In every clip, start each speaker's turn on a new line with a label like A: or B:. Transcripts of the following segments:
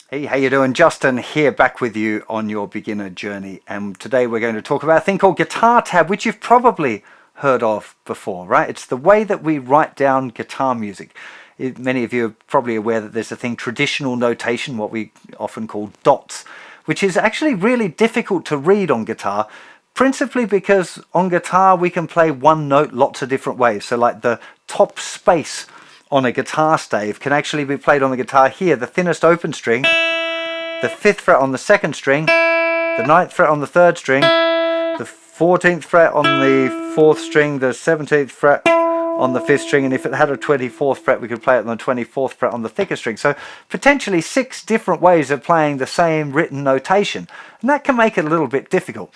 A: Hey, how you doing? Justin here, back with you on your beginner journey. And today we're going to talk about a thing called guitar tab, which you've probably heard of before, right? It's the way that we write down guitar music. Many of you are probably aware that there's a thing, traditional notation, what we often call dots, which is actually really difficult to read on guitar, principally because on guitar we can play one note lots of different ways. So like the top space on a guitar stave can actually be played on the guitar here, the thinnest open string, the 5th fret on the 2nd string, the 9th fret on the 3rd string, the 14th fret on the 4th string, the 17th fret on the 5th string, and if it had a 24th fret we could play it on the 24th fret on the thicker string. So potentially 6 different ways of playing the same written notation, and that can make it a little bit difficult.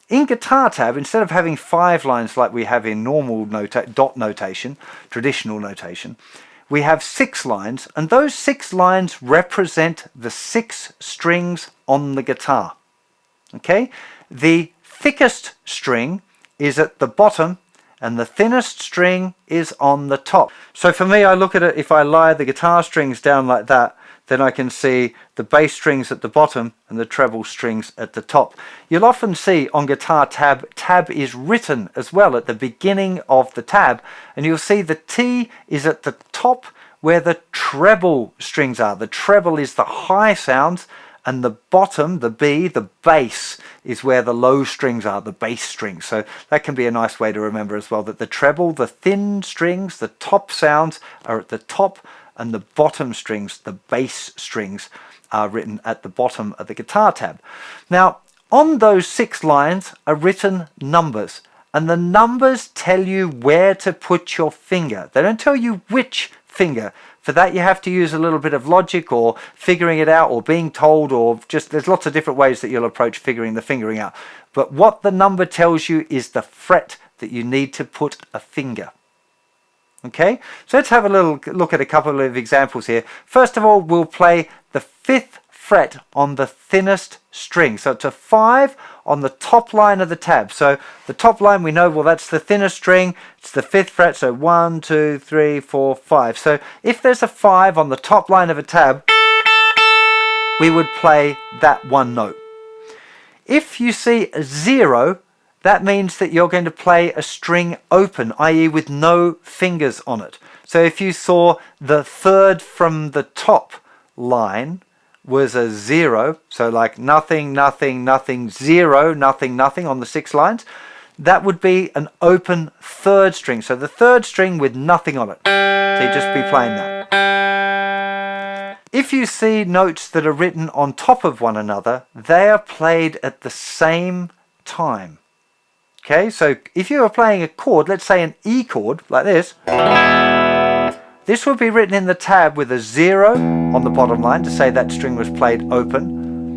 A: In guitar tab, instead of having 5 lines like we have in normal dot notation, traditional notation, we have 6 lines, and those 6 lines represent the 6 strings on the guitar. Okay? The thickest string is at the bottom and the thinnest string is on the top. So for me, I look at it, if I lie the guitar strings down like that, then I can see the bass strings at the bottom and the treble strings at the top. You'll often see on guitar tab is written as well at the beginning of the tab, and you'll see the T is at the top where the treble strings are. The treble is the high sounds, and the bottom, the B, the bass, is where the low strings are, the bass strings. So that can be a nice way to remember as well, that the treble, the thin strings, the top sounds are at the top, and the bottom strings, the bass strings, are written at the bottom of the guitar tab. Now, on those 6 lines are written numbers, and the numbers tell you where to put your finger. They don't tell you which finger. For that you have to use a little bit of logic, or figuring it out, or being told, or just there's lots of different ways that you'll approach figuring the fingering out. But what the number tells you is the fret that you need to put a finger. Okay, so let's have a little look at a couple of examples here. First of all, we'll play the 5th fret on the thinnest string. So it's a 5 on the top line of the tab. So the top line we know, well, that's the thinnest string. It's the 5th fret, so 1, 2, 3, 4, 5. So if there's a 5 on the top line of a tab, we would play that one note. If you see a 0, that means that you're going to play a string open, i.e. with no fingers on it. So if you saw the 3rd from the top line was a 0, so like nothing, nothing, nothing, 0, nothing, nothing on the 6 lines, that would be an open 3rd string. So the 3rd string with nothing on it. So you just be playing that. If you see notes that are written on top of one another, they are played at the same time. Okay, so if you were playing a chord, let's say an E chord, like this, this would be written in the tab with a 0 on the bottom line to say that string was played open,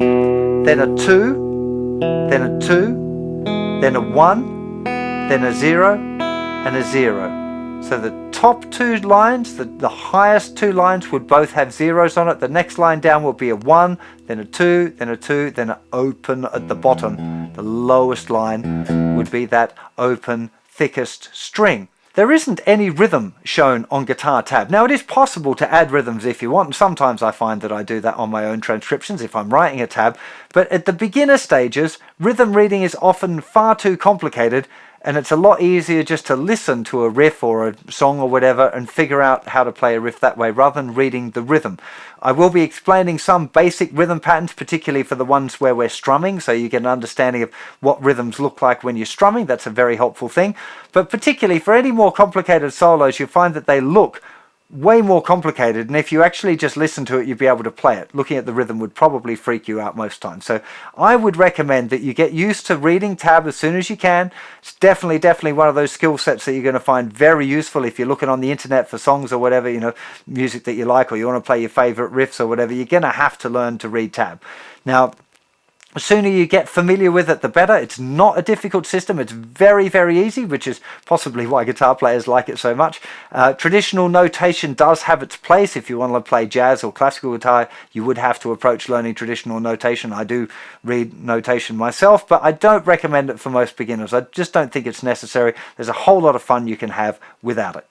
A: then a 2, then a 2, then a 1, then a 0, and a 0. So the top 2 lines, the highest 2 lines would both have zeros on it. The next line down will be a 1, then a 2, then a 2, then an open at the bottom. The lowest line would be that open, thickest string. There isn't any rhythm shown on guitar tab. Now, it is possible to add rhythms if you want, and sometimes I find that I do that on my own transcriptions if I'm writing a tab, but at the beginner stages, rhythm reading is often far too complicated, and it's a lot easier just to listen to a riff or a song or whatever and figure out how to play a riff that way rather than reading the rhythm. I will be explaining some basic rhythm patterns, particularly for the ones where we're strumming, so you get an understanding of what rhythms look like when you're strumming. That's a very helpful thing. But particularly for any more complicated solos, you'll find that they look way more complicated, and if you actually just listen to it, you'd be able to play it. Looking at the rhythm would probably freak you out most times. So I would recommend that you get used to reading tab as soon as you can. It's definitely one of those skill sets that you're going to find very useful if you're looking on the internet for songs or whatever, you know, music that you like, or you want to play your favorite riffs or whatever. You're going to have to learn to read tab. Now, the sooner you get familiar with it, the better. It's not a difficult system. It's very, very easy, which is possibly why guitar players like it so much. Traditional notation does have its place. If you want to play jazz or classical guitar, you would have to approach learning traditional notation. I do read notation myself, but I don't recommend it for most beginners. I just don't think it's necessary. There's a whole lot of fun you can have without it.